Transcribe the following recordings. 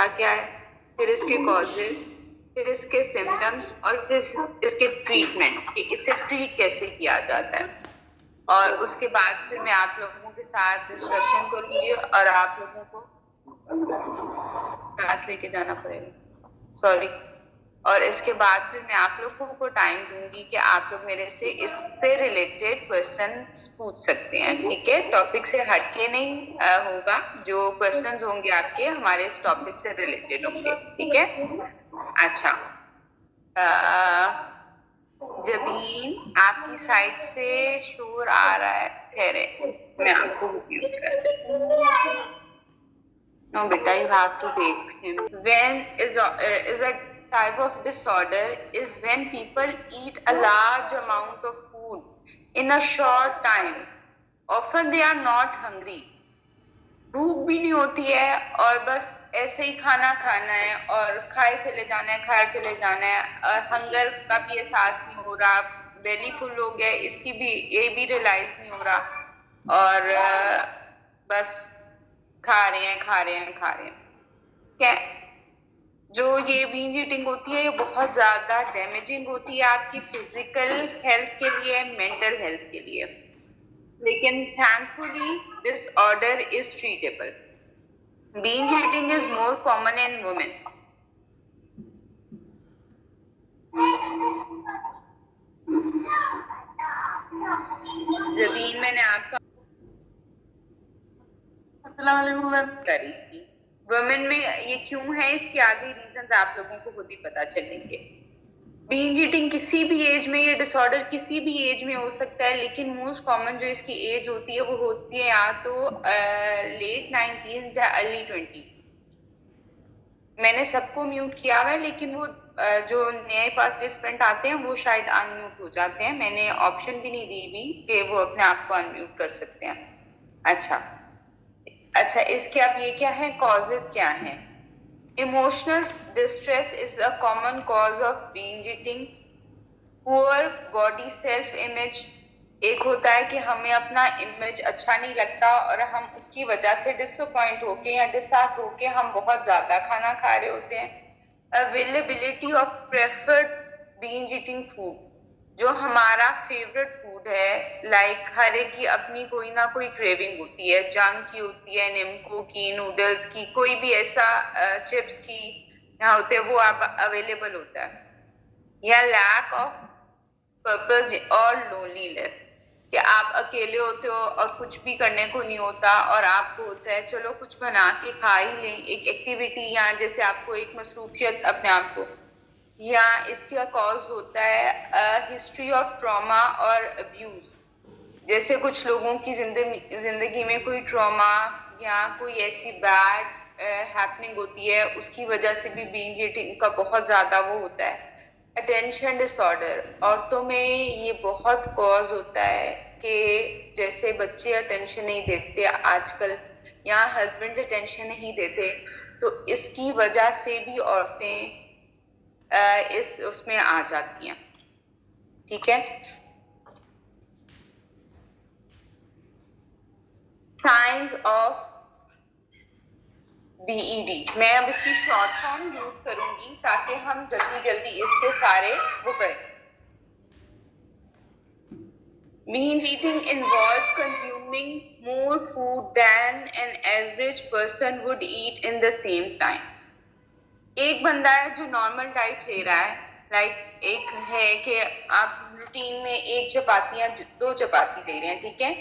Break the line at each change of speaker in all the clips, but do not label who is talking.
क्या क्या है, फिर इसके कॉजेज, फिर इसके सिम्टम्स और फिर इसके ट्रीटमेंट कि इसे ट्रीट कैसे किया जाता है। और उसके बाद फिर मैं आप लोगों के साथ डिस्कशन करूंगी और आप लोगों को साथ लेके जाना पड़ेगा, सॉरी। और इसके बाद फिर मैं आप लोगों को टाइम दूंगी कि आप लोग मेरे से इससे रिलेटेड क्वेश्चंस पूछ सकते हैं, ठीक है। टॉपिक से हटके नहीं होगा, जो क्वेश्चंस होंगे आपके हमारे इस टॉपिक से रिलेटेड होंगे, ठीक है। अच्छा, जबीन आपकी साइड से शोर आ रहा है, ठहरे मैं आपको म्यूट कर देती हूँ। No, beta, you have to take him. When is a type of disorder is when people eat a large amount of food in a short time. Often they are not hungry. भूख भी नहीं होती है और बस ऐसे ही खाना खाना है और खाए चले जाना है, खाए चले जाना है। हंगर का भी एहसास नहीं हो रहा, बेली फुल हो गया, इसकी भी ये भी रियलाइज नहीं हो रहा और बस खा रहे हैं खा रहे हैं खा रहे हैं। क्या जो ये बिंज ईटिंग होती है ये बहुत ज्यादा डैमेजिंग होती है आपकी फिजिकल हेल्थ के लिए, मेंटल हेल्थ के लिए, लेकिन thankfully this order is treatable. Binge eating is more common in women. Jabeen मैंने आपका करी थी, वुमेन में ये क्यों है, इसके आगे रीजंस आप लोगों को खुद ही पता चलेंगे। बिंज ईटिंग किसी भी एज में, ये डिसऑर्डर किसी भी एज में हो सकता है, लेकिन मोस्ट कॉमन जो इसकी एज होती है वो होती है या तो लेट 90s या अर्ली 20। मैंने सबको म्यूट किया हुआ है, लेकिन वो जो नए पार्टिसिपेंट आते हैं वो शायद अनम्यूट हो जाते हैं। मैंने ऑप्शन भी नहीं दी भी कि वो अपने आप को अनम्यूट कर सकते हैं। अच्छा, इसके अब ये क्या है, कॉजेज क्या है। Emotional distress is a common cause of binge eating. Poor body self image, एक होता है कि हमें अपना इमेज अच्छा नहीं लगता और हम उसकी वजह से डिसअपॉइंट होके या डिसहार्ट होके हम बहुत ज्यादा खाना खा रहे होते हैं। Availability of preferred binge eating food, जो हमारा फेवरेट फूड है, लाइक हर एक की अपनी कोई ना कोई क्रेविंग होती है, जंक की होती है, निम्को की, नूडल्स की, कोई भी ऐसा चिप्स की यहाँ होते हैं, वो आप अवेलेबल होता है। या लैक ऑफ पर्पस और लोनलीनेस, कि आप अकेले होते हो और कुछ भी करने को नहीं होता और आपको होता है चलो कुछ बना के खा ही लें, एक एक्टिविटी या जैसे आपको एक मसरूफियत अपने आप को। या इसका कॉज होता है हिस्ट्री ऑफ ट्रॉमा और अब्यूज, जैसे कुछ लोगों की जिंदगी में कोई ट्रॉमा या कोई ऐसी बैड हैपनिंग होती है, उसकी वजह से भी बिंज ईटिंग का बहुत ज्यादा वो होता है। अटेंशन डिसऑर्डर, औरतों में ये बहुत कॉज होता है कि जैसे बच्चे अटेंशन नहीं देते आजकल या हस्बैंड अटेंशन नहीं देते, तो इसकी वजह से भी औरतें इस उसमें आ जाती हैं, ठीक है। साइंस ऑफ बीईडी, मैं अब इसकी शॉर्ट फॉर्म यूज करूंगी ताकि हम जल्दी जल्दी इसके सारे वो करें। Binge eating involves consuming more food than an average person would eat in the same time. एक बंदा है जो नॉर्मल डाइट ले रहा है, लाइक एक है कि आप रूटीन में एक चपाती या 2 चपाती ले रहे हैं, ठीक है।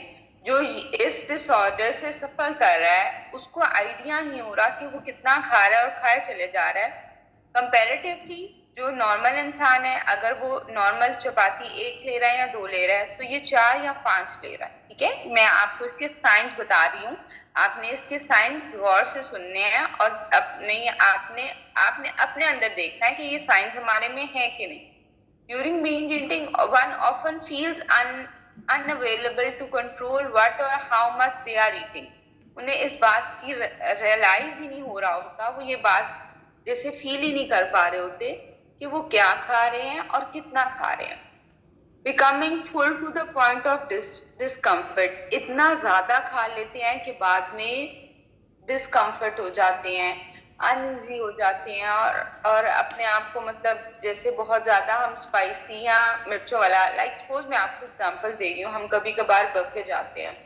जो इस डिसऑर्डर से सफर कर रहा है उसको आइडिया नहीं हो रहा कि वो कितना खा रहा है और खाए चले जा रहा है। कंपैरेटिवली जो नॉर्मल इंसान है, अगर वो नॉर्मल चपाती 1 ले रहा है या 2 ले रहा है, तो ये 4 या 5 ले रहा है, ठीक है। मैं आपको इसके साइंस बता रही हूँ, आपने इसके साइंस गौर से सुनने हैं और आपने अपने अंदर देखना है कि ये साइंस हमारे में है कि नहीं। During binge eating one often feels unavailable to control what or how much they are eating. उन्हें इस बात की रियलाइज ही नहीं हो रहा होता, वो ये बात जैसे फील ही नहीं कर पा रहे होते कि वो क्या खा रहे हैं और कितना खा रहे हैं। Becoming full to the point of discomfort, इतना ज्यादा खा लेते हैं कि बाद में डिस्कम्फर्ट हो जाते हैं, अनईजी हो जाते हैं और अपने आप को मतलब जैसे बहुत ज्यादा हम स्पाइसी या मिर्चों वाला, लाइक सपोज मैं आपको एग्जांपल दे रही हूँ, हम कभी कभार बफे जाते हैं,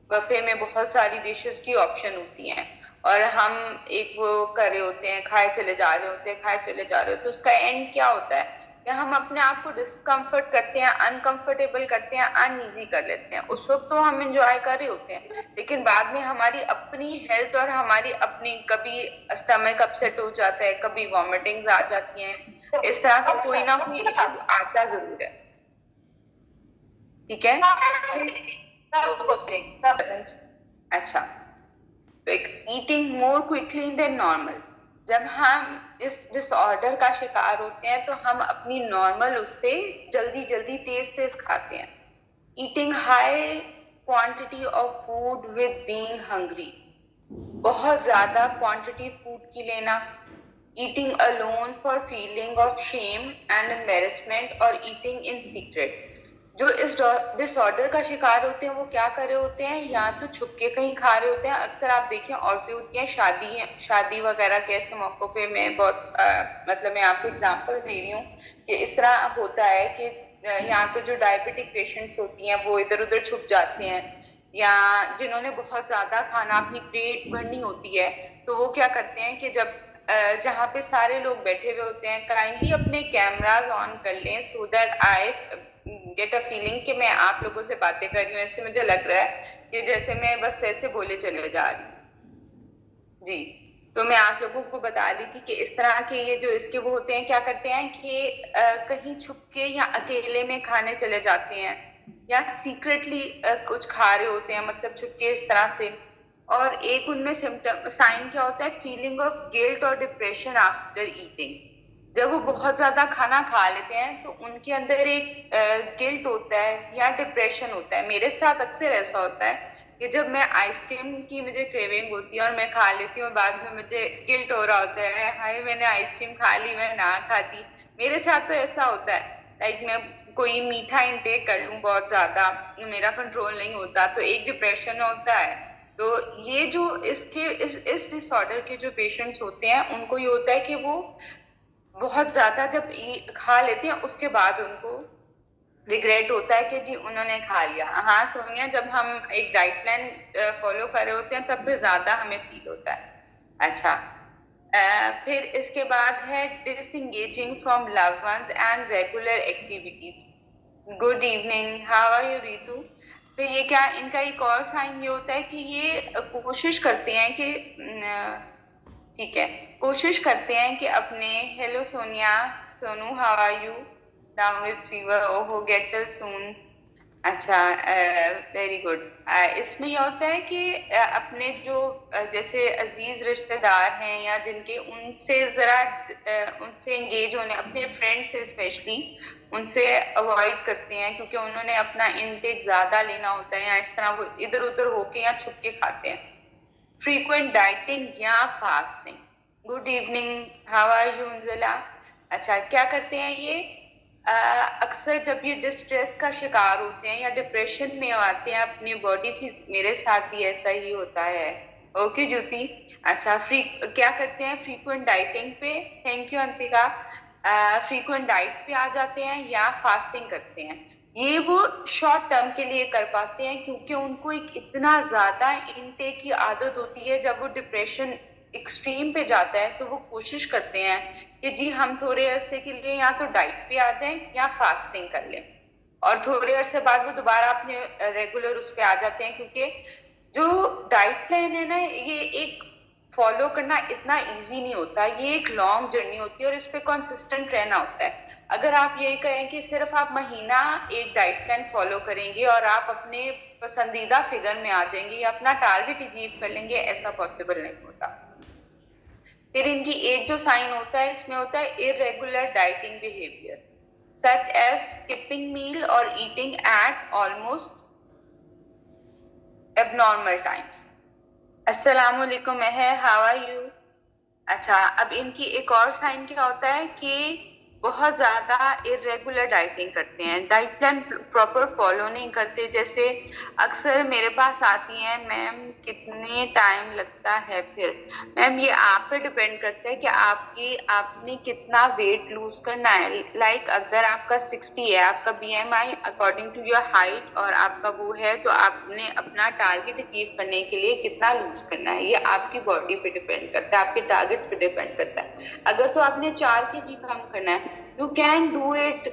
बफे में बहुत सारी डिशेस की ऑप्शन होती हैं और हम एक वो कर रहे होते हैं, खाए चले जा रहे होते हैं, खाए चले जा रहे होते हैं, तो उसका एंड क्या होता है, या हम अपने आप को डिस्कम्फर्ट करते हैं, अनकंफर्टेबल करते हैं, अनईजी कर लेते हैं। उस वक्त तो हम इंजॉय कर रहे होते हैं, लेकिन बाद में हमारी अपनी हेल्थ और हमारी अपनी, कभी स्टमक अपसेट हो जाता है, कभी वॉमिटिंग्स आ जाती हैं, इस तरह का कोई ना कोई इशू आता जरूर है। ठीक है। अच्छा, eating more quickly than normal, जब हम इस डिसऑर्डर का शिकार होते हैं तो हम अपनी नॉर्मल उससे जल्दी जल्दी तेज तेज खाते हैं। Eating high quantity of food with being hungry, बहुत ज्यादा क्वांटिटी फूड की लेना। Eating alone for feeling of shame and embarrassment और ईटिंग इन सीक्रेट, जो इस डिसऑर्डर का शिकार होते हैं वो क्या कर रहे होते हैं, या तो छुप के कहीं खा रहे होते हैं। अक्सर आप देखें औरतें होती हैं शादी वगैरह के ऐसे मौकों पे, मैं बहुत मतलब मैं आपको एग्जांपल दे रही हूँ कि इस तरह होता है कि या तो जो डायबिटिक पेशेंट्स होती हैं वो इधर उधर छुप जाते हैं, या जिन्होंने बहुत ज्यादा खाना अपनी पेट भरनी होती है तो वो क्या करते हैं कि जब जहाँ पे सारे लोग बैठे हुए होते हैं, काइंडली अपने कैमराज ऑन कर लें so that I get a feeling कि मैं आप लोगों से बातें कर रही हूँ, ऐसे मुझे लग रहा है कि जैसे मैं बस वैसे बोले चले जा रही हूँ। जी, तो मैं आप लोगों को बता रही थी कि इस तरह के ये जो इसके वो होते हैं, क्या करते हैं कि कहीं छुप के या अकेले में खाने चले जाते हैं, या सीक्रेटली कुछ खा रहे होते हैं, मतलब छुप के इस तरह से। और एक उनमें सिम्टम साइन क्या होता है, फीलिंग ऑफ गिल्ट और डिप्रेशन आफ्टर ईटिंग। जब वो बहुत ज्यादा खाना खा लेते हैं तो उनके अंदर एक गिल्ट होता है या डिप्रेशन होता है। मेरे साथ अक्सर ऐसा होता है कि जब मैं आइसक्रीम की मुझे क्रेविंग होती है और मैं खा लेती हूँ, बाद में मुझे गिल्ट हो रहा होता है, हाय मैंने आइसक्रीम खा ली, मैं ना खाती। मेरे साथ तो ऐसा होता है, लाइक मैं कोई मीठा इंटेक कर लूं बहुत ज्यादा, मेरा कंट्रोल नहीं होता तो एक डिप्रेशन होता है। तो ये जो इसके इस डिसऑर्डर के जो पेशेंट्स होते हैं उनको ये होता है कि वो बहुत ज्यादा जब खा लेते हैं उसके बाद उनको रिग्रेट होता है कि जी उन्होंने खा लिया। हाँ सोनिया, जब हम एक डाइट प्लान फॉलो कर रहे होते हैं तब फिर ज्यादा हमें फील होता है। अच्छा, फिर इसके बाद है disengaging from love ones and regular activities. Good evening, how are you Ritu. फिर ये क्या, इनका एक और साइन ये होता है कि ये कोशिश करते हैं कि ठीक है, कोशिश करते हैं कि अपने hello Sonia, Sonu how are you, down with fever, ओहो गेट वेल सून। अच्छा, वेरी गुड। इसमें यह होता है कि अपने जो जैसे अजीज रिश्तेदार हैं या जिनके, उनसे जरा उनसे एंगेज होने, अपने फ्रेंड्स से स्पेशली उनसे अवॉइड करते हैं, क्योंकि उन्होंने अपना इनटेक ज्यादा लेना होता है, या इस तरह वो इधर उधर होके या छुप के खाते हैं। फ्रीक्वेंट डाइटिंग या fasting. Good evening, how are you Anjala. अच्छा, क्या करते हैं ये, अक्सर जब ये डिस्ट्रेस का शिकार होते हैं या डिप्रेशन में आते हैं अपनी बॉडी, मेरे साथ भी ऐसा ही होता है। ओके ज्योति। अच्छा, क्या करते हैं, फ्रीक्वेंट डाइटिंग पे, thank you Antika, frequent diet पे आ जाते हैं या फास्टिंग करते हैं। ये वो शॉर्ट टर्म के लिए कर पाते हैं क्योंकि उनको एक इतना ज्यादा इनटेक की आदत होती है, जब वो डिप्रेशन एक्सट्रीम पे जाता है तो वो कोशिश करते हैं कि जी हम थोड़े अरसे के लिए या तो डाइट पे आ जाएं या फास्टिंग कर लें, और थोड़े अरसे बाद वो दोबारा अपने रेगुलर उस पे आ जाते हैं। क्योंकि जो डाइट प्लान है ना, ये एक फॉलो करना इतना इजी नहीं होता, ये एक लॉन्ग जर्नी होती है और इस पे कंसिस्टेंट रहना होता है। अगर आप ये कहें कि सिर्फ आप महीना एक डाइट प्लान फॉलो करेंगे और आप अपने पसंदीदा फिगर में आ जाएंगे या अपना टारगेट अचीव कर लेंगे, ऐसा पॉसिबल नहीं होता। फिर इनकी एक जो साइन होता है, इसमें होता है irregular dieting behaviour such as skipping meal और eating at almost abnormal times. अस्सलाम वालेकुम मेहर, हाउ आर यू। अच्छा, अब इनकी एक और साइन क्या होता है कि बहुत ज्यादा इरेगुलर डाइटिंग करते हैं, डाइट प्लान प्रॉपर फॉलो नहीं करते। जैसे अक्सर मेरे पास आती हैं, मैम कितने टाइम लगता है, फिर मैम ये आप पे डिपेंड करता है कि आपने कितना वेट लूज करना है। लाइक अगर आपका 60 है, आपका BMI according to your height और आपका वो है, तो आपने अपना टारगेट अचीव करने के लिए कितना लूज करना है, ये आपकी बॉडी पे डिपेंड करता है, आपके टारगेट्स पे डिपेंड करता है। अगर तो आपने 4 kg कम करना है, यू कैन डू इट।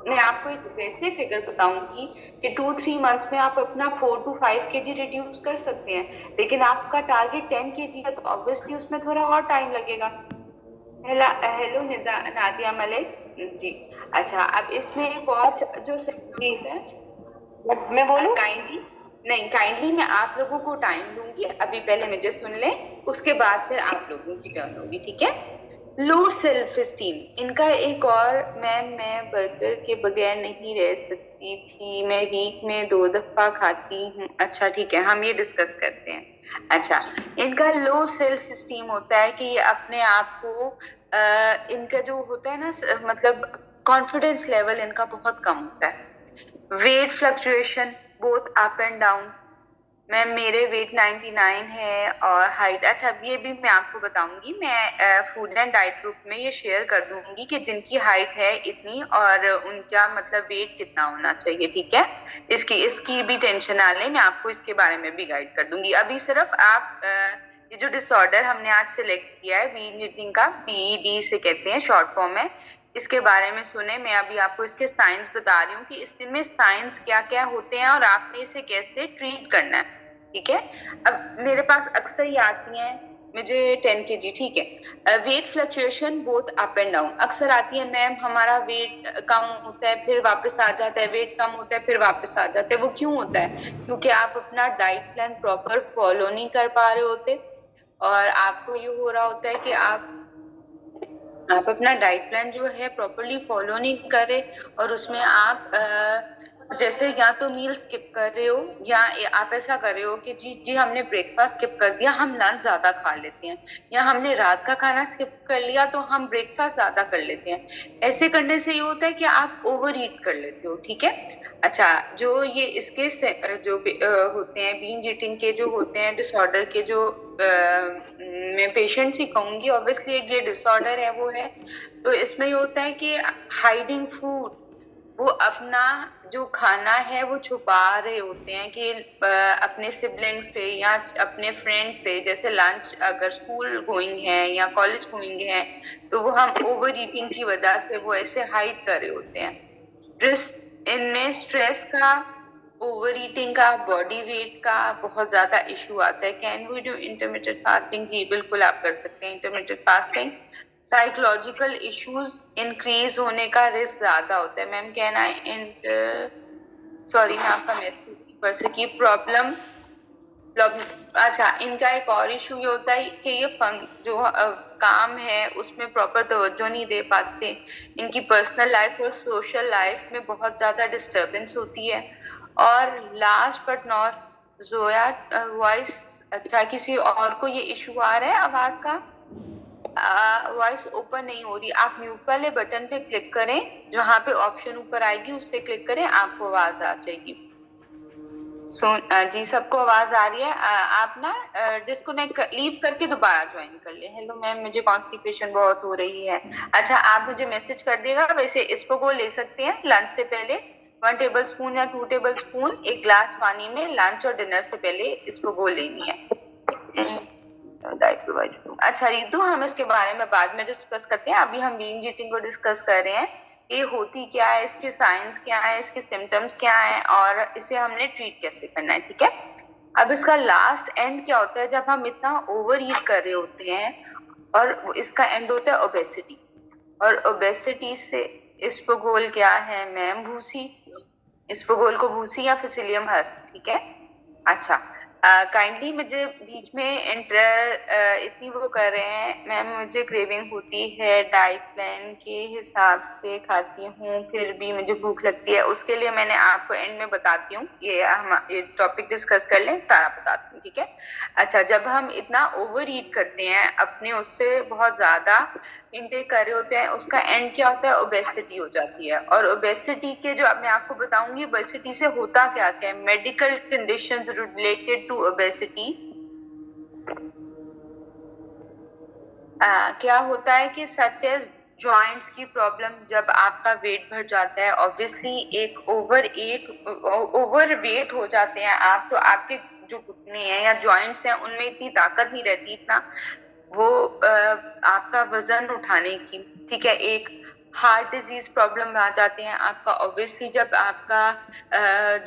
मैं आपको एक वैसे फिगर बताऊंगी कि 2-3 मंथ्स में आप अपना 4 to 5 kg रिड्यूस कर सकते हैं, लेकिन आपका टारगेट 10 kg है, तो ऑब्वियसली उसमें थोड़ा और टाइम लगेगा। हेलो नादिया मलिक जी। अच्छा, अब इसमें एक और जो सब्जेक्ट है,
मैं बोलूं?
काइंडली मैं आप लोगों को टाइम दूंगी, अभी पहले मुझे सुन लें, उसके बाद फिर आप लोगों की टर्न होगी, ठीक है। लो सेल्फ स्टीम, इनका एक और, मैं बर्गर के बगैर नहीं रह सकती थी, मैं वीक में 2 दफा खाती हूँ। अच्छा ठीक है, हम ये डिस्कस करते हैं। अच्छा, इनका लो सेल्फ स्टीम होता है कि ये अपने आप को इनका जो होता है ना, मतलब कॉन्फिडेंस लेवल इनका बहुत कम होता है। Weight fluctuation both up and down. Ma'am मेरे वेट 99 है और हाइट, अच्छा ये भी मैं आपको बताऊंगी, मैं फूड एंड डाइट ग्रुप में ये शेयर कर दूंगी कि जिनकी हाइट है इतनी और उनका मतलब वेट कितना होना चाहिए, ठीक है। इसकी भी टेंशन ना लें, मैं आपको इसके बारे में भी गाइड कर दूंगी। अभी सिर्फ आप ये जो डिसऑर्डर हमने आज सिलेक्ट किया है, बीइंग ईटिंग का, बीईडी से कहते हैं शॉर्ट फॉर्म में, इसके बारे में सुने। मैं अभी आपको इसके साइंस बता रही हूँ कि इसमें साइंस क्या क्या होते हैं और आपने इसे कैसे ट्रीट करना है, ठीक है। अब मेरे पास अक्सर ही आती हैं, मुझे 10 kg, ठीक है। Weight fluctuation both up and down, अक्सर आती है मैम हमारा वेट कम होता है फिर वापस आ जाता है, वेट कम होता है फिर वापस आ जाता है। वो क्यों होता है? क्योंकि आप अपना डाइट प्लान प्रॉपर फॉलो नहीं कर पा रहे होते, और आपको ये हो रहा होता है कि आप अपना डाइट प्लान जो है प्रॉपरली फॉलो नहीं कर रहे, और उसमें आप जैसे या तो मील स्किप कर रहे हो, या आप ऐसा कर रहे हो कि जी हमने ब्रेकफास्ट स्किप कर दिया, हम लंच ज्यादा खा लेते हैं, या हमने रात का खाना स्किप कर लिया तो हम ब्रेकफास्ट ज्यादा कर लेते हैं। ऐसे करने से ये होता है कि आप ओवर ईट कर लेते हो, ठीक है। अच्छा, जो ये इसके जो होते हैं बीइंग ईटिंग के, जो होते हैं डिसऑर्डर के, जो मैं पेशेंट्स ही कहूंगी, ऑब्वियसली ये डिसऑर्डर है वो है, तो इसमें ये होता है कि हाइडिंग फूड, वो अपना जो खाना है वो छुपा रहे होते हैं कि अपने सिबलिंग्स से या अपने फ्रेंड से, जैसे लंच अगर स्कूल गोइंग है या कॉलेज गोइंग है, तो वो हम ओवर ईटिंग की वजह से वो ऐसे हाइड कर रहे होते हैं। इनमें स्ट्रेस का, ओवर ईटिंग का, बॉडी वेट का बहुत ज्यादा इशू आता है। Can we do intermittent fasting? जी बिल्कुल आप कर सकते हैं intermittent fasting. Psychological issues increase होने का रिस्क ज्यादा होता है। मैम कैन आई सॉरी मैं आपका मैसेज पढ़ सकी। प्रॉब्लम, अच्छा इनका एक और इशू ये होता है कि ये जो काम है उसमें प्रॉपर तवज्जो नहीं दे पाते, इनकी पर्सनल लाइफ और सोशल लाइफ में बहुत ज्यादा डिस्टरबेंस होती है। और last but not Zoya voice, अच्छा किसी और को ये इशू आ रहा है आवाज का? वॉइस ओपन नहीं हो रही, आप म्यूट वाले बटन पे क्लिक करें, जहां पे ऑप्शन ऊपर आएगी उससे क्लिक करें, आपको आवाज आ जाएगी। जी सबको आवाज आ रही है? आप ना डिस्कनेक्ट लीव करके दोबारा ज्वाइन कर ले। हेलो मैम, मुझे कॉन्स्टिपेशन बहुत हो रही है। अच्छा आप मुझे मैसेज कर देगा। वैसे इसको को ले सकते हैं लंच से पहले 1 टेबल स्पून या 2 टेबल स्पून एक ग्लास पानी में लंच और डिनर से पहले इसको को लेनी है। अच्छा रितु, हम इसके बारे में बाद में डिस्कस करते हैं, अभी हम बीइंग ईटिंग को डिस्कस कर रहे हैं। ये होती क्या है, इसके साइंस क्या है, इसके सिम्टम्स क्या है, और इसे हमने ट्रीट कैसे करना है, ठीक है। अब इसका लास्ट एंड क्या होता है जब हम इतना ओवर ईट कर रहे होते हैं, और इसका एंड होता है ओबेसिटी। और ओबेसिटी से इसबगोल क्या है मैम? भूसी, इसबगोल को भूसी या फिसिलियम हस्क, ठीक है। अच्छा, काइंडली मुझे बीच में इतनी वो कर रहे हैं मैम, मुझे क्रेविंग होती है, डाइट प्लान के हिसाब से खाती हूँ, फिर भी मुझे भूख लगती है। उसके लिए मैंने आपको एंड में बताती हूँ, ये टॉपिक डिस्कस कर लें, सारा बताती हूँ, ठीक है। अच्छा, जब हम इतना ओवर ईट करते हैं, अपने उससे बहुत ज्यादा इनटेक कर रहे होते हैं, उसका एंड क्या होता है? ओबेसिटी हो जाती है। और ओबेसिटी के जो मैं आपको बताऊंगी, ओबेसिटी से होता क्या क्या है, medical conditions related to obesity. क्या होता है कि सच एज जॉइंट्स की प्रॉब्लम, जब आपका वेट बढ़ जाता है, ऑब्वियसली एक ओवर वेट हो जाते हैं आप, तो आपके जो घुटने हैं या जॉइंट्स हैं उनमें इतनी ताकत नहीं रहती, इतना वो आपका वजन उठाने की, ठीक है। एक हार्ट डिजीज प्रॉब्लम आ जाते हैं आपका, ऑब्वियसली जब आपका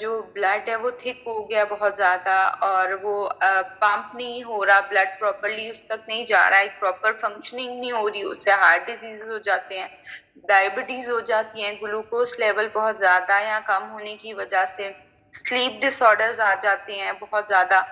जो ब्लड है वो थिक हो गया बहुत ज्यादा, और वो पंप नहीं हो रहा, ब्लड प्रॉपरली उस तक नहीं जा रहा है, एक प्रॉपर फंक्शनिंग नहीं हो रही, उससे हार्ट डिजीजेस हो जाते हैं, डायबिटीज हो जाती है, ग्लूकोज लेवल बहुत ज्यादा या कम होने की वजह से स्लीप डिसऑर्डर्स आ जाते हैं बहुत ज्यादा।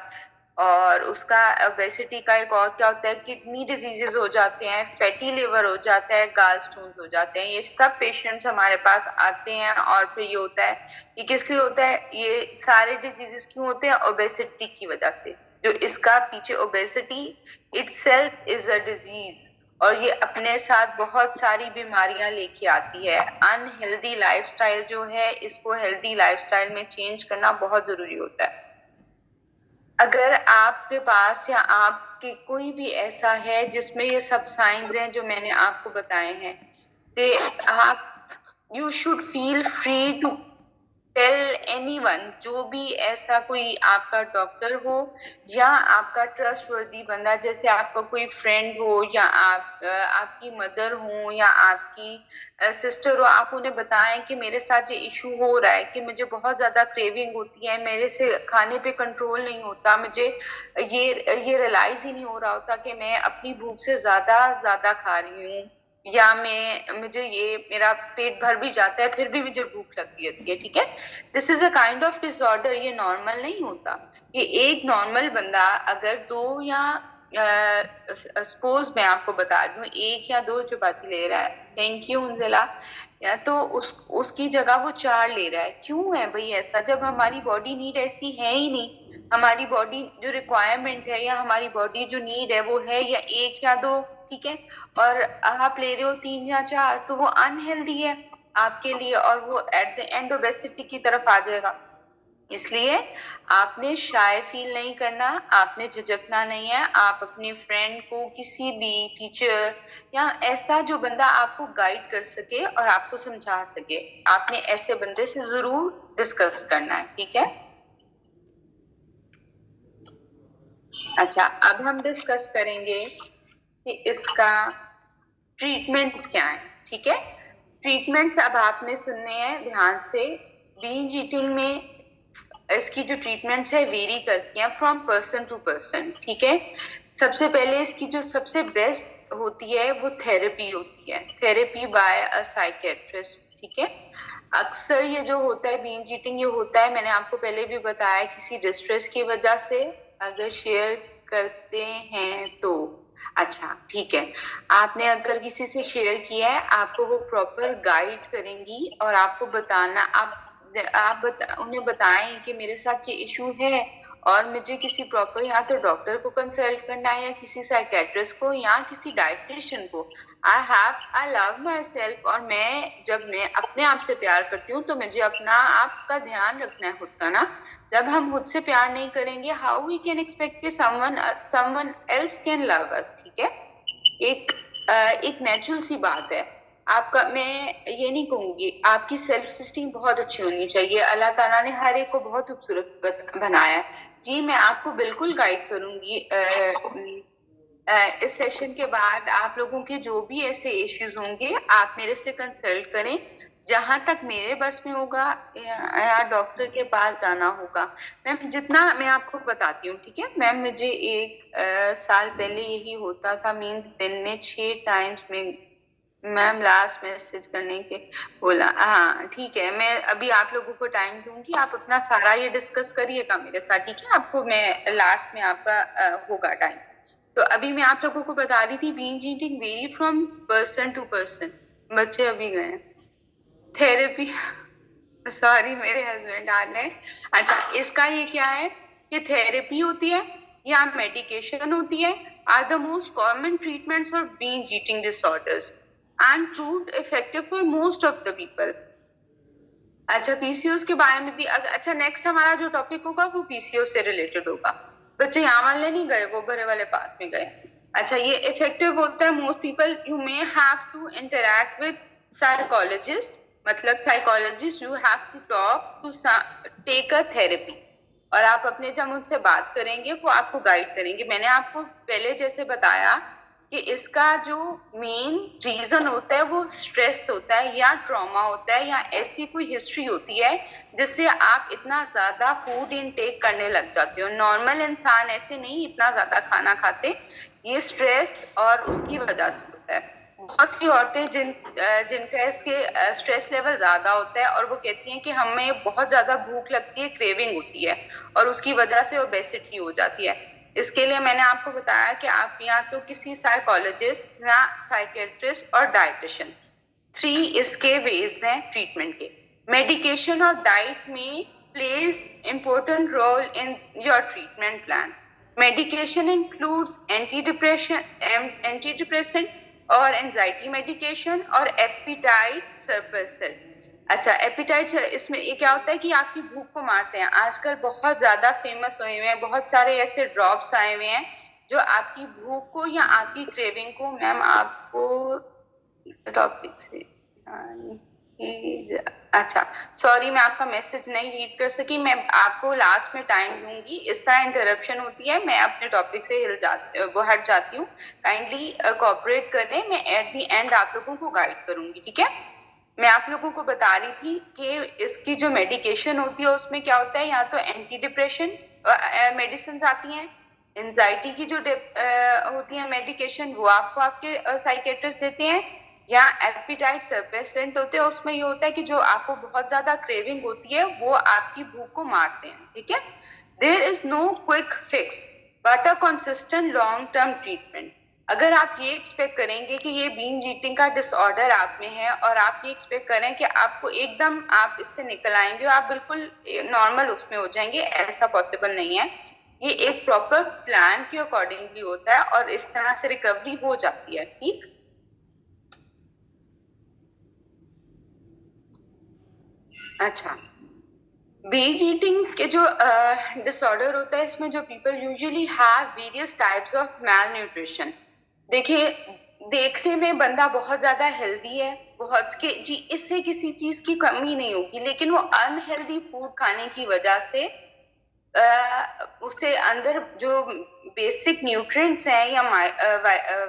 और उसका ओबेसिटी का एक और क्या होता है, किडनी डिजीजेस हो जाते हैं, फैटी लिवर हो जाता है, गाल स्टोन्स हो जाते हैं। ये सब पेशेंट्स हमारे पास आते हैं। और फिर ये होता है, ये किस लिए होता है, ये सारे डिजीजेस क्यों होते हैं? ओबेसिटी की वजह से। जो इसका पीछे, obesity itself is a disease, और ये अपने साथ बहुत सारी बीमारियां लेके आती है। अनहेल्दी लाइफस्टाइल जो है, इसको हेल्दी लाइफस्टाइल में चेंज करना बहुत जरूरी होता है। अगर आपके पास या आपके कोई भी ऐसा है जिसमें ये सब साइंस हैं जो मैंने आपको बताए हैं, तो आप you should feel free to tell anyone, जो भी ऐसा कोई आपका डॉक्टर हो या आपका ट्रस्टवर्दी बंदा, जैसे आपका कोई फ्रेंड हो या आपकी मदर हो या आपकी सिस्टर हो, आप उन्हें बताएं कि मेरे साथ ये इशू हो रहा है, कि मुझे बहुत ज्यादा क्रेविंग होती है, मेरे से खाने पे कंट्रोल नहीं होता, मुझे ये रियलाइज ही नहीं हो रहा होता कि मैं अपनी भूख से ज्यादा ज्यादा खा रही हूँ, या मुझे ये मेरा पेट भर भी जाता है फिर भी मुझे भूख लगती रहती है, ठीक है। This is a kind of disorder, ये नॉर्मल नहीं होता। ये एक नॉर्मल बंदा अगर दो या सपोज मैं आपको बता दूं, एक या दो चपाती ले रहा है, थैंक यू उंजिला, या तो उसकी जगह वो चार ले रहा है। क्यों है भाई ऐसा, जब हमारी बॉडी नीड ऐसी है ही नहीं। हमारी बॉडी जो रिक्वायरमेंट है या हमारी बॉडी जो नीड है वो है या एक या दो, ठीक है। और आप ले रहे हो तीन या चार, तो वो अनहेल्दी है आपके लिए, और वो एट द एंड ओबेसिटी की तरफ आ जाएगा। इसलिए आपने शाय फील नहीं करना, आपने झिझकना नहीं है। आप अपने फ्रेंड को, किसी भी टीचर या ऐसा जो बंदा आपको गाइड कर सके और आपको समझा सके, आपने ऐसे बंदे से जरूर डिस्कस करना है, ठीक है। अच्छा, अब हम डिस्कस करेंगे कि इसका ट्रीटमेंट्स क्या है, ठीक है। ट्रीटमेंट्स अब आपने सुनने हैं ध्यान से। बींज ईटिंग में इसकी जो ट्रीटमेंट्स है वेरी करती हैं फ्रॉम पर्सन टू पर्सन, ठीक है। सबसे पहले इसकी जो सबसे बेस्ट होती है वो थेरेपी होती है, थेरेपी बाय अ साइकेट्रिस्ट, ठीक है। अक्सर ये जो होता है बींज ईटिंग, ये होता है, मैंने आपको पहले भी बताया, किसी डिस्ट्रेस की वजह से। अगर शेयर करते हैं तो अच्छा, ठीक है। आपने अगर किसी से शेयर किया है, आपको वो प्रॉपर गाइड करेंगी और आपको बताना, उन्हें बताएं कि मेरे साथ ये इशू है और मुझे किसी प्रॉपर, या तो डॉक्टर को कंसल्ट करना है या किसी साइकेट्रिस्ट को या किसी डाइटिशियन को। आई लव माई सेल्फ, और जब मैं अपने आप से प्यार करती हूँ तो मुझे अपना आप का ध्यान रखना है, खुद का ना। जब हम खुद से प्यार नहीं करेंगे, हाउ वी कैन एक्सपेक्ट कि someone else can love us, ठीक है। एक नेचुरल सी बात है। आपका, मैं ये नहीं कहूंगी, आपकी सेल्फ स्टीम बहुत अच्छी होनी चाहिए। अल्लाह ताला ने हर एक को बहुत खूबसूरत बनाया है। जी, मैं आपको बिल्कुल गाइड करूंगी। इस सेशन के बाद आप लोगों के जो भी ऐसे इश्यूज होंगे, आप मेरे से कंसल्ट करें। जहां तक मेरे बस में होगा या डॉक्टर के पास जाना होगा, मैम जितना मैं आपको बताती हूँ, ठीक है मैम। मुझे एक साल पहले यही होता था, मीन्स दिन में 6 टाइम्स में मैम लास्ट मैसेज करने के बोला, हाँ ठीक है, मैं अभी आप लोगों को टाइम दूंगी, आप अपना सारा ये डिस्कस करिएगा मेरे साथ, ठीक है? आपको मैं लास्ट में आपका होगा टाइम। तो अभी मैं आप लोगों को बता रही थी being eating very from person to person. बच्चे अभी गए थेरेपी, सॉरी मेरे हस्बैंड आ गए। अच्छा, इसका ये क्या है कि थेरेपी होती है या मेडिकेशन होती है, are the most common treatments for being eating disorders and proved effective for most of the people. अच्छा, पीसीओएस के बारे में भी अच्छा, नेक्स्ट हमारा जो टॉपिक होगा वो पीसीओएस से रिलेटेड होगा। बच्चे यहाँ वाले नहीं गए, वो बड़े वाले पार्ट में गए। अच्छा, ये इफेक्टिव होता है most people, you may have to interact with psychologist, मतलब psychologist, you have to talk to take a therapy, और आप अपने जब उनसे बात करेंगे वो आपको गाइड करेंगे। मैंने आपको पहले जैसे बताया कि इसका जो मेन रीजन होता है वो स्ट्रेस होता है या ट्रॉमा होता है या ऐसी कोई हिस्ट्री होती है जिससे आप इतना ज्यादा फूड इनटेक करने लग जाते हो। नॉर्मल इंसान ऐसे नहीं इतना ज्यादा खाना खाते, ये स्ट्रेस और उसकी वजह से होता है। बहुत सी औरतें जिनका इसके स्ट्रेस लेवल ज्यादा होता है और वो कहती हैं कि हमें बहुत ज्यादा भूख लगती है, क्रेविंग होती है, और उसकी वजह से ओबेसिटी हो जाती है। इसके लिए मैंने आपको बताया कि आप या तो किसी साइकोलॉजिस्ट या साइकेट्रिस्ट और डाइटिशियन, 3 इसके वेज हैं ट्रीटमेंट के। मेडिकेशन और डाइट में plays important role in your treatment plan. Medication includes antidepressant और एंजाइटी मेडिकेशन और एपिटाइट सप्रेसर। अच्छा, एपिटाइट इसमें ये क्या होता है कि आपकी भूख को मारते हैं। आजकल बहुत ज्यादा फेमस हुए हुए हैं, बहुत सारे ऐसे ड्रॉप्स आए हुए हैं जो आपकी भूख को या आपकी क्रेविंग को, मैम आपको टॉपिक से अच्छा सॉरी, मैं आपका मैसेज नहीं रीड कर सकी, मैं आपको लास्ट में टाइम दूंगी। इस तरह इंटरप्शन होती है, मैं अपने टॉपिक से हट जाती हूँ। काइंडली कोऑपरेट करें, मैं एट द एंड आप लोगों को गाइड करूंगी, ठीक है? मैं आप लोगों को बता रही थी कि इसकी जो मेडिकेशन होती है उसमें क्या होता है, या तो एंटी डिप्रेशन मेडिसिन आती हैं, एंजाइटी की जो होती है मेडिकेशन वो आपको आपके साइकेट्रिस्ट देते हैं, या एपिटाइट सप्रेसेंट होते हैं, उसमें ये होता है कि जो आपको बहुत ज्यादा क्रेविंग होती है वो आपकी भूख को मारते हैं, ठीक है? There is no quick fix but a consistent long term treatment. अगर आप ये एक्सपेक्ट करेंगे कि ये बीइंग ईटिंग का डिसऑर्डर आप में है और आप ये एक्सपेक्ट करें कि आपको एकदम आप इससे निकल आएंगे और आप बिल्कुल नॉर्मल उसमें हो जाएंगे, ऐसा पॉसिबल नहीं है। ये एक प्रॉपर प्लान के अकॉर्डिंगली होता है और इस तरह से रिकवरी हो जाती है, ठीक? अच्छा, बीज ईटिंग के जो डिसऑर्डर होता है इसमें जो people usually have various types of malnutrition. देखिए, देखने में बंदा बहुत ज्यादा हेल्दी है, बहुत के जी इससे किसी चीज की कमी नहीं होगी, लेकिन वो अनहेल्दी फूड खाने की वजह से उससे अंदर जो बेसिक न्यूट्रिएंट्स हैं या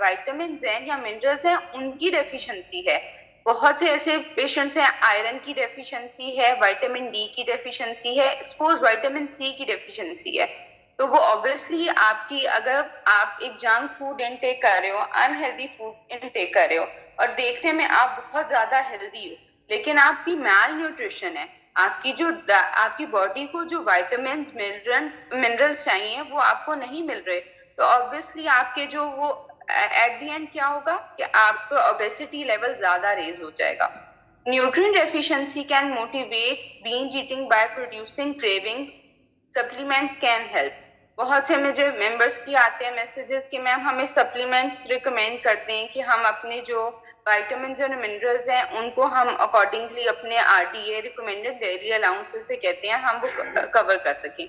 विटामिन्स हैं या मिनरल्स हैं उनकी डेफिशिएंसी है। बहुत से ऐसे पेशेंट्स हैं, आयरन की डेफिशिएंसी है, विटामिन डी की डेफिशिएंसी है, सपोज विटामिन सी की डेफिशिएंसी है। तो वो ऑब्वियसली आपकी, अगर आप एक जंक फूड इनटेक कर रहे हो, अनहेल्दी फूड इनटेक कर रहे हो और देखने में आप बहुत ज्यादा हेल्दी हो, लेकिन आपकी मैल न्यूट्रिशन है, आपकी बॉडी को जो विटामिन्स मिनरल्स चाहिए वो आपको नहीं मिल रहे, तो ऑब्वियसली आपके जो वो एट द एंड क्या होगा कि आपका ओबेसिटी लेवल ज्यादा रेज हो जाएगा। Nutrient deficiency can motivate being eating by producing craving, supplements can help. बहुत से मुझे मेंबर्स की आते हैं मैसेजेस कि मैम हमें सप्लीमेंट्स रिकमेंड करते हैं कि हम अपने जो विटामिन्स और मिनरल्स हैं उनको हम अकॉर्डिंगली अपने आरडीए रिकमेंडेड डेली अलाउंसेस से कहते हैं हम वो कवर कर सकें।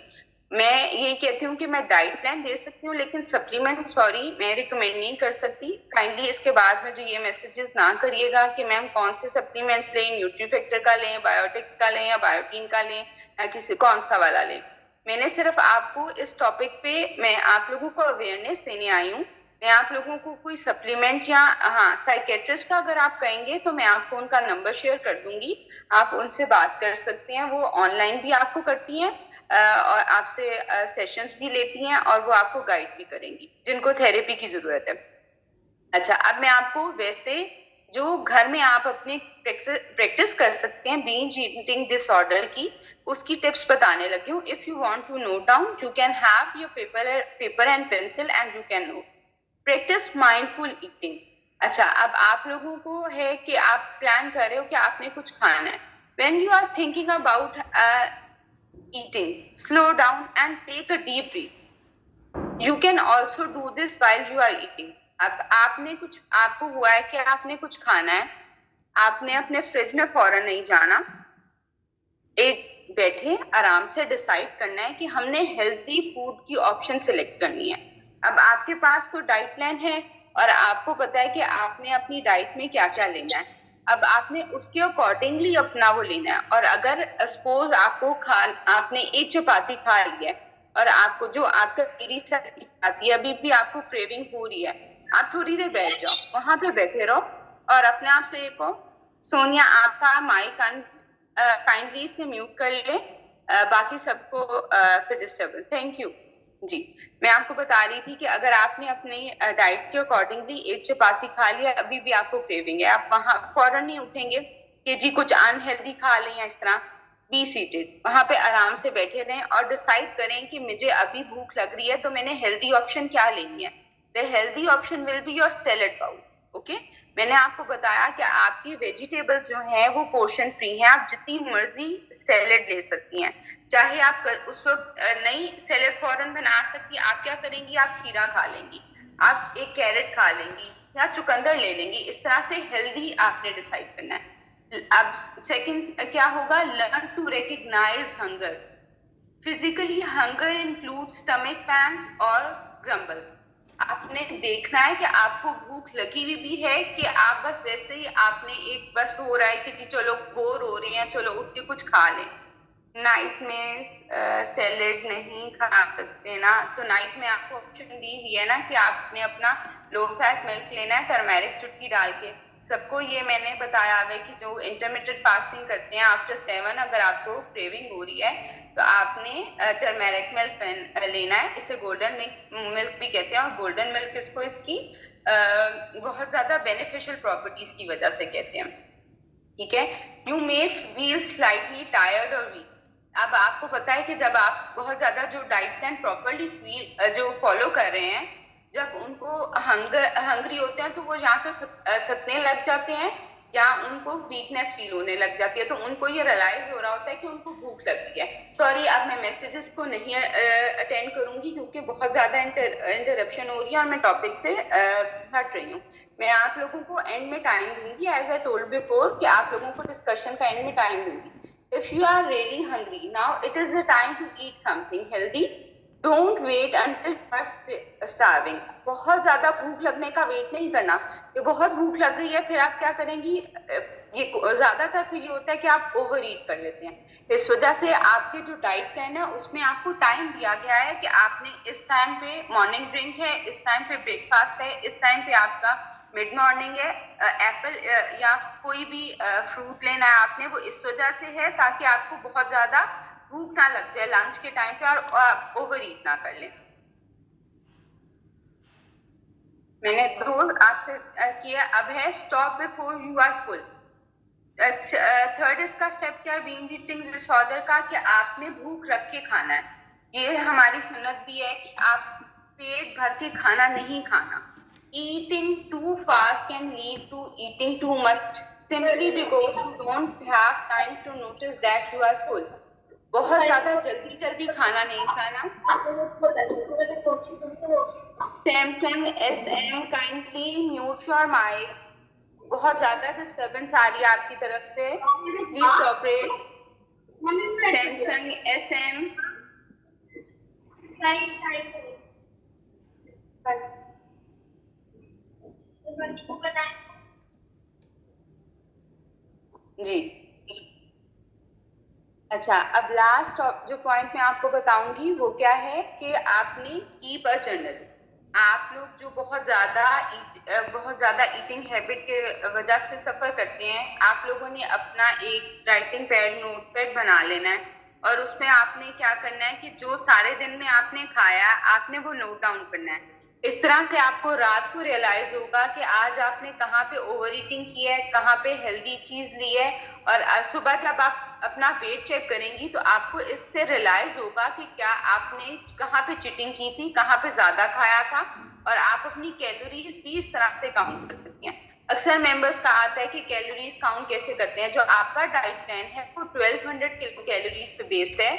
मैं यही कहती हूँ कि मैं डाइट प्लान दे सकती हूँ लेकिन सप्लीमेंट सॉरी मैं रिकमेंड नहीं कर सकती। काइंडली इसके बाद में जो ये मैसेजेस ना करिएगा कि मैम कौन से सप्लीमेंट्स लें, न्यूट्रीफैक्टर का लें, बायोटिक्स का लें या बायोटीन का लें या किसी कौन सा वाला लें। मैंने सिर्फ आपको इस टॉपिक पे मैं आप लोगों को अवेयरनेस देने आई हूँ। मैं आप लोगों को कोई सप्लीमेंट या हाँ साइकेट्रिस्ट का अगर आप कहेंगे तो मैं आपको उनका नंबर शेयर कर दूंगी, आप उनसे बात कर सकते हैं। वो ऑनलाइन भी आपको करती हैं और आपसे सेशंस भी लेती हैं और वो आपको गाइड भी करेंगी जिनको थेरेपी की जरूरत है। अच्छा, अब मैं आपको वैसे जो घर में आप अपने प्रैक्टिस कर सकते हैं बिंज ईटिंग डिसऑर्डर की, उसकी टिप्स बताने लगी हूँ. If you want to note down, you can have your paper and pencil and you can note. Practice mindful eating. अच्छा, अब आप लोगों को है कि आप प्लान कर रहे हो कि आपने कुछ खाना है. When you are thinking about eating, slow down and take a deep breath. You can also do this while you are eating. अब आपको हुआ है कि आपने कुछ खाना है, आपने अपने फ्रिज में फौरन नहीं जाना. एक बैठे आराम से डिसाइड करना है कि हमने हेल्थी फूड की ऑप्शन सिलेक्ट करनी है. अब आपके पास तो डाइट प्लान है और आपको पता है कि आपने अपनी डाइट में क्या क्या लेना है. अब आपने उसके अकॉर्डिंगली अपना वो लेना है. और अगर सपोज आपने एक चपाती खा ली है और आपको जो आपका चपाती है अभी भी आपको क्रेविंग हो रही है, आप थोड़ी देर बैठ जाओ, वहां पे बैठे रहो और अपने आप से कहो, सोनिया आपका माइक काइंडली से म्यूट कर ले, बाकी सबको फिर डिस्टर्बेंस. थैंक यू जी. मैं आपको बता रही थी कि अगर आपने अपनी डाइट के अकॉर्डिंगली एक चपाती खा लिया, अभी भी आपको क्रेविंग है, आप वहां फौरन नहीं उठेंगे कि जी कुछ अनहेल्दी खा लें या इस तरह. बी सीटेड, वहां पे आराम से बैठे रहें और डिसाइड करें कि मुझे अभी भूख लग रही है तो मैंने हेल्दी ऑप्शन क्या लेनी है. The healthy option will be your salad bowl. Okay, मैंने आपको बताया कि आपकी वेजिटेबल्स जो है वो पोर्शन फ्री हैं, आप जितनी मर्जी सैलेड ले सकती हैं. चाहे आप उस वक्त नई सैलेड फौरन बना सकती, आप क्या करेंगी, आप खीरा खा लेंगी, आप एक कैरेट खा लेंगी या चुकंदर ले लेंगी. इस तरह से हेल्दी आपने डिसाइड करना है. अब सेकंड क्या होगा, learn to recognize hunger. Physically hunger include stomach pangs और ग्रम्बल्स. आपने देखना है कि आपको भूख लगी हुई भी है कि आप बस वैसे ही आपने एक बस हो रहा है कि जी चलो बोर हो रही हैं, चलो उठ के कुछ खा लें. नाइट में सैलेड नहीं खा सकते ना, तो नाइट में आपको ऑप्शन दी हुई है ना कि आपने अपना लो फैट मिल्क लेना है टर्मेरिक चुटकी डाल के. सबको ये मैंने बताया है कि जो इंटरमीडिएट फास्टिंग करते हैं आफ्टर 7, अगर आपको क्रेविंग हो रही है तो आपने टर्मेरिक मिल्क लेना है. इसे गोल्डन मिल्क भी कहते हैं और गोल्डन मिल्क इसको इसकी बहुत ज्यादा बेनिफिशियल प्रॉपर्टीज की वजह से कहते हैं. ठीक है. You may feel slightly tired और वीक. अब आपको पता है कि जब आप बहुत ज्यादा जो डाइट प्लान प्रॉपरली जो फॉलो कर रहे हैं, जब उनको हंग्री होते हैं तो वो या तो थकने लग जाते हैं या उनको वीकनेस फील होने लग जाती है, तो उनको ये रियलाइज हो रहा होता है कि उनको भूख लग गई है. सॉरी, अब मैं मैसेजेस को नहीं अटेंड करूंगी क्योंकि बहुत ज्यादा इंटरप्शन हो रही है और मैं टॉपिक से हट रही हूँ. मैं आप लोगों को एंड में टाइम दूंगी, एज आई टोल्ड बिफोर कि आप लोगों को डिस्कशन का एंड में टाइम दूंगी. If you are really hungry, now it is the time to eat something healthy. Don't wait until you are starving. बहुत ज्यादा भूख लगने का वेट नहीं करना. ये बहुत भूख लग गई है फिर आप क्या करेंगी, ये ज्यादातर फिर ये होता है कि आप ओवर ईट कर लेते हैं. इस वजह से आपके जो डाइट प्लान है उसमें आपको टाइम दिया गया है कि आपने इस टाइम पे मॉर्निंग ड्रिंक है, इस टाइम पे ब्रेकफास्ट है, इस टाइम पे आपका मिड मॉर्निंग है, एप्पल या कोई भी फ्रूट लेना है आपने, वो इस वजह से है ताकि आपको बहुत ज्यादा भूख ना लग जाए लंच के टाइम पे और आप ओवर ईट ना कर लें. मैंने 2 आपसे किया. अब है stop before you are full. Third इसका स्टेप क्या है बिंज ईटिंग डिसऑर्डर का, कि आपने भूख रख के खाना है. ये हमारी सुन्नत भी है कि आप पेट भर के खाना नहीं खाना. Eating too fast can lead to eating too much simply because you don't have time to notice that you are full. बहुत ज्यादा जल्दी जल्दी खाना नहीं खाना. Samsung SM kindly mute your mic. बहुत ज्यादा डिस्टर्बेंस आ रही है आपकी तरफ से, प्लीज कॉपरेट. Samsung SM जी. अच्छा, अब लास्ट जो पॉइंट मैं आपको बताऊंगी वो क्या है कि आपने कीप अ जर्नल. आप लोग जो बहुत ज्यादा ईटिंग हैबिट के वजह से सफर करते हैं, आप लोगों ने अपना एक राइटिंग पैड नोट पैड बना लेना है और उसमें आपने क्या करना है कि जो सारे दिन में आपने खाया आपने वो नोट डाउन करना है. इस तरह से आपको रात को रियलाइज होगा कि आज आपने कहाँ पे ओवर ईटिंग की है, कहाँ पे हेल्दी चीज ली है, और सुबह जब आप अपना वेट चेक करेंगी तो आपको इससे रियलाइज होगा कि क्या आपने कहाँ पे चीटिंग की थी, कहाँ पे ज्यादा खाया था, और आप अपनी कैलोरीज भी इस तरह से काउंट कर सकती हैं। अक्सर मेंबर्स का आता है कि कैलोरीज काउंट कैसे करते हैं। जो आपका डाइट प्लान है वो 1200 कैलोरीज पे बेस्ड है,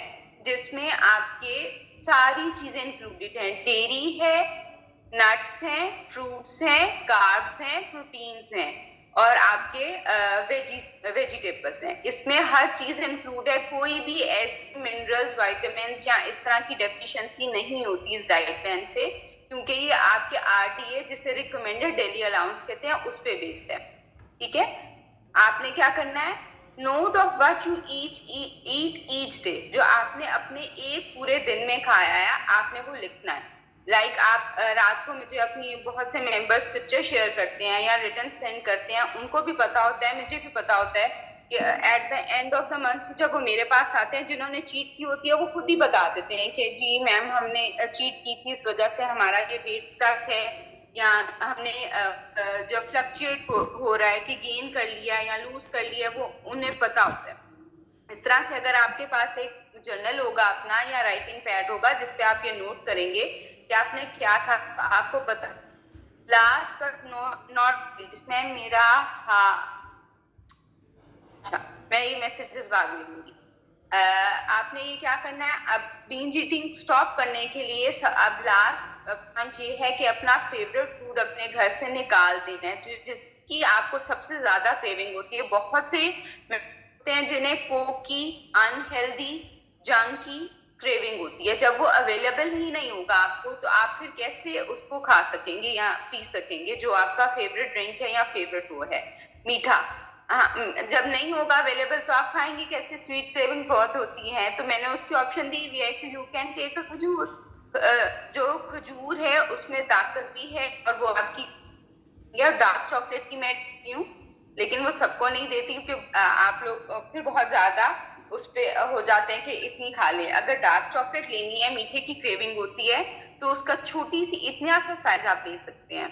जिसमें आपके सारी चीजें इंक्लूडेड हैं। डेयरी है, नट्स हैं, फ्रूट्स हैं, कार्ब्स हैं, प्रोटीन्स हैं, और आपके वेजिटेबल्स हैं। इसमें हर चीज इंक्लूड है। कोई भी ऐसे मिनरल्स, विटामिन्स या इस तरह की डेफिशिएंसी नहीं होती इस डाइट प्लान से, क्योंकि ये आपके आरडीए, जिसे रिकमेंडेड डेली अलाउंस कहते हैं, उस पे बेस्ड है। ठीक है, आपने क्या करना है, note of what you eat each day. जो आपने अपने एक पूरे दिन में खाया है आपने वो लिखना है। आप रात को मुझे अपनी बहुत से मेंबर्स पिक्चर शेयर करते हैं या रिटर्न सेंड करते हैं, उनको भी पता होता है, मुझे भी पता होता है कि at the end of the month जब वो मेरे पास आते हैं, जिन्होंने चीट की होती है वो खुद ही बता देते हैं कि जी मैम हमने चीट की थी, इस वजह से हमारा ये वेट स्टक है, या हमने जो फ्लक्चुएट हो रहा है कि गेन कर लिया या लूज कर लिया, वो उन्हें पता होता है। इस तरह से अगर आपके पास एक जर्नल होगा अपना या राइटिंग पैड होगा जिसपे आप ये नोट करेंगे कि आपने क्या खा, आपको पता। लास्ट बट नॉट लीस्ट, मैं मेरा हाँ, अच्छा मैं ये मैसेजेस बाद में दूंगी। आपने ये क्या करना है, अब बिंज ईटिंग स्टॉप करने के लिए अब लास्ट पॉइंट ये है कि अपना फेवरेट फूड अपने घर से निकाल देना है, जिसकी आपको सबसे ज्यादा क्रेविंग होती है। बहुत से होते हैं जिन्हें कोक की, अनहेल्दी, जंक की क्रेविंग होती है। जब वो अवेलेबल ही नहीं होगा आपको, तो आप फिर कैसे उसको खा सकेंगे या पी सकेंगे, जो आपका फेवरेट ड्रिंक है या फेवरेट वो है मीठा। जब नहीं होगा अवेलेबल तो आप खाएंगे कैसे, स्वीट क्रेविंग बहुत होती है। तो मैंने उसकी ऑप्शन दी हुई है कि यू कैन टेक अ खजूर। जो खजूर है उसमें ताकत भी है, और वो आपकी, या डार्क चॉकलेट की मैं देती हूँ, लेकिन वो सबको नहीं देती क्योंकि आप लोग फिर बहुत ज्यादा उस पे हो जाते हैं कि इतनी खा लें। अगर डार्क चॉकलेट लेनी है, मीठे की क्रेविंग होती है, तो उसका छोटी सी इतना सा साइज आप ले सकते हैं।